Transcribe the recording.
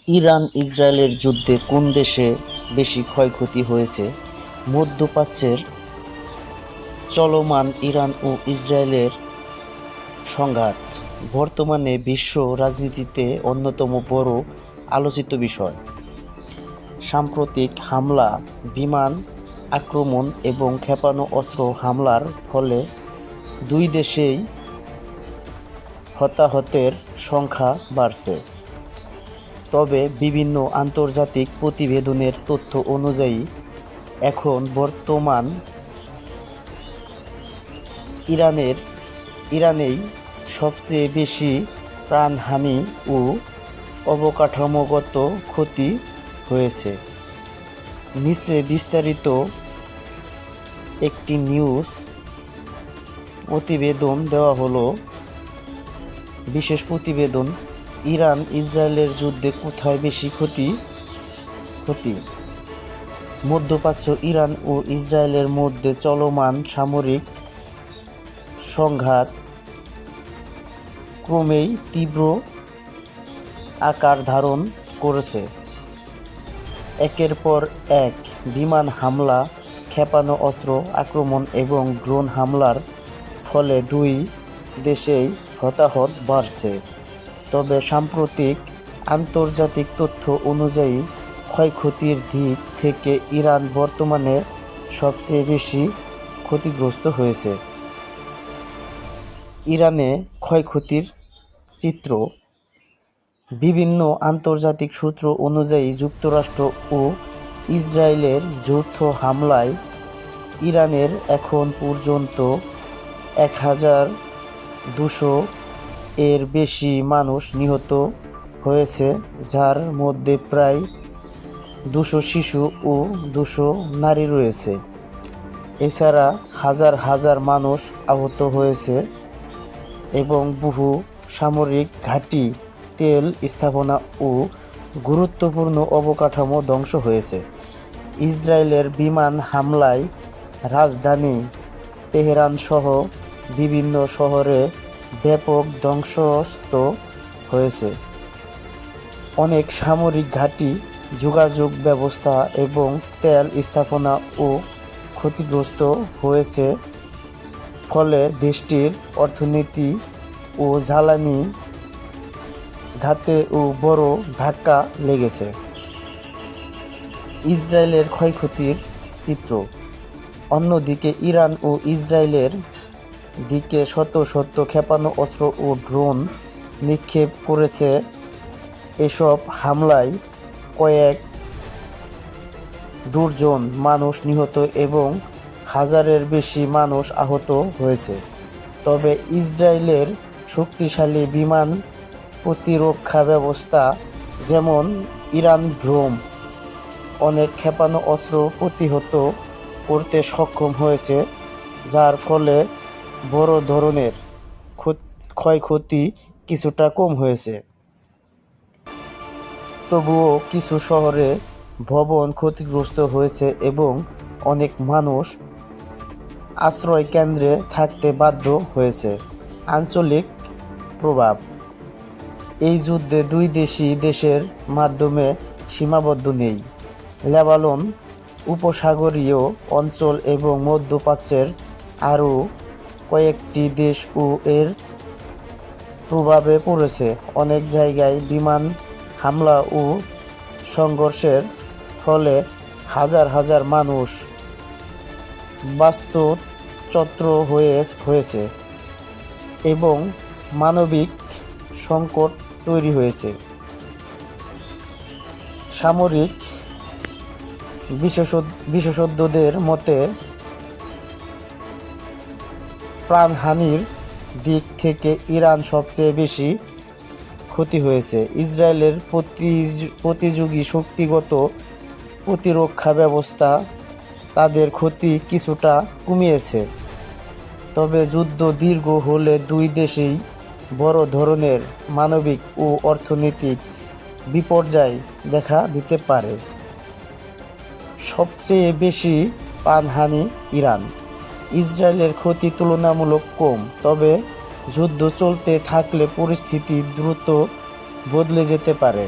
Iran ইসরায়েলের যুদ্ধে কোন দেশে বেশি ক্ষয়ক্ষতি হয়েছে? মধ্যপ্রাচ্যের চলমান ইরান ও ইসরায়েলের সংঘাত বর্তমানে বিশ্ব রাজনীতিতে অন্যতম বড় আলোচিত বিষয়। সাম্প্রতিক হামলা, বিমান আক্রমণ এবং ক্ষেপণাস্ত্র হামলার ফলে দুই দেশেই হতাহতের সংখ্যা বাড়ছে। তবে বিভিন্ন আন্তর্জাতিক প্রতিবেদনের তথ্য অনুযায়ী এখন বর্তমান ইরানেই সবচেয়ে বেশি প্রাণহানি ও অবকাঠামোগত ক্ষতি হয়েছে। নিচে বিস্তারিত একটি নিউজ প্রতিবেদন দেওয়া হলো। বিশেষ প্রতিবেদন: ইরান ইসরায়েলের যুদ্ধে কোথায় বেশি ক্ষতি? মধ্যপ্রাচ্য, ইরান ও ইসরায়েলের মধ্যে চলমান সামরিক সংঘাত ক্রমেই তীব্র আকার ধারণ করেছে। একের পর এক বিমান হামলা, ক্ষেপণাস্ত্র আক্রমণ এবং ড্রোন হামলার ফলে দুই দেশেই হতাহত বাড়ছে। তবে সাম্প্রতিক আন্তর্জাতিক তথ্য অনুযায়ী ক্ষয়ক্ষতির দিক থেকে ইরান বর্তমানে সবচেয়ে বেশি ক্ষতিগ্রস্ত হয়েছে। ইরানে ক্ষয়ক্ষতির চিত্র: বিভিন্ন আন্তর্জাতিক সূত্র অনুযায়ী যুক্তরাষ্ট্র ও ইসরায়েলের যৌথ হামলায় ইরানের এখন পর্যন্ত 1200 এর বেশি মানুষ নিহত হয়েছে, যার মধ্যে প্রায় 200 শিশু ও 200 নারী রয়েছে। এছাড়া হাজার হাজার মানুষ আহত হয়েছে এবং বহু সামরিক ঘাঁটি, তেল স্থাপনা ও গুরুত্বপূর্ণ অবকাঠামো ধ্বংস হয়েছে। ইসরায়েলের বিমান হামলায় রাজধানী তেহরান সহ বিভিন্ন শহরে ব্যাপক ধ্বংসস্ত হয়েছে। অনেক সামরিক ঘাঁটি, যোগাযোগ ব্যবস্থা এবং তেল স্থাপনাও ক্ষতিগ্রস্ত হয়েছে, ফলে দেশটির অর্থনীতি ও জ্বালানি খাতেও বড় ধাক্কা লেগেছে। ইসরায়েলের ক্ষয়ক্ষতির চিত্র: অন্যদিকে ইরান ও ইসরায়েলের দিকে শত শত ক্ষেপণাস্ত্র ও ড্রোন নিক্ষেপ করেছে। এসব হামলায় কয়েক ডজন মানুষ নিহত এবং হাজারের বেশি মানুষ আহত হয়েছে। তবে ইসরায়েলের শক্তিশালী বিমান প্রতিরক্ষা ব্যবস্থা, যেমন ইরান ড্রোন, অনেক ক্ষেপণাস্ত্র প্রতিহত করতে সক্ষম হয়েছে, যার ফলে বড় ধরনের ক্ষয়ক্ষতি কিছুটা কম হয়েছে। তবুও কিছু শহরে ভবন ক্ষতিগ্রস্ত হয়েছে এবং অনেক মানুষ আশ্রয়কেন্দ্রে থাকতে বাধ্য হয়েছে। আঞ্চলিক প্রভাব: এই যুদ্ধে দুই দেশের মাধ্যমে সীমাবদ্ধ নেই। লেবানন, উপসাগরীয় অঞ্চল এবং মধ্যপ্রাচ্যের আরও কয়েকটি দেশও এর প্রভাবে পড়েছে। অনেক জায়গায় বিমান হামলা ও সংঘর্ষের ফলে হাজার হাজার মানুষ বাস্তুচ্যুত হয়েছে এবং মানবিক সংকট তৈরি হয়েছে। সামরিক বিশেষজ্ঞদের মতে, প্রাণহানির দিক থেকে ইরান সবচেয়ে বেশি ক্ষতি হয়েছে। ইসরায়েলের প্রতিযোগী শক্তিগত প্রতিরক্ষা ব্যবস্থা তাদের ক্ষতি কিছুটা কমিয়েছে। তবে যুদ্ধ দীর্ঘ হলে দুই দেশেই বড় ধরনের মানবিক ও অর্থনৈতিক বিপর্যয় দেখা দিতে পারে। সবচেয়ে বেশি প্রাণহানি ইরান। ইসরায়েলের ক্ষতি তুলনামূলক কম, তবে যুদ্ধ চলতে থাকলে পরিস্থিতি দ্রুত বদলে যেতে পারে।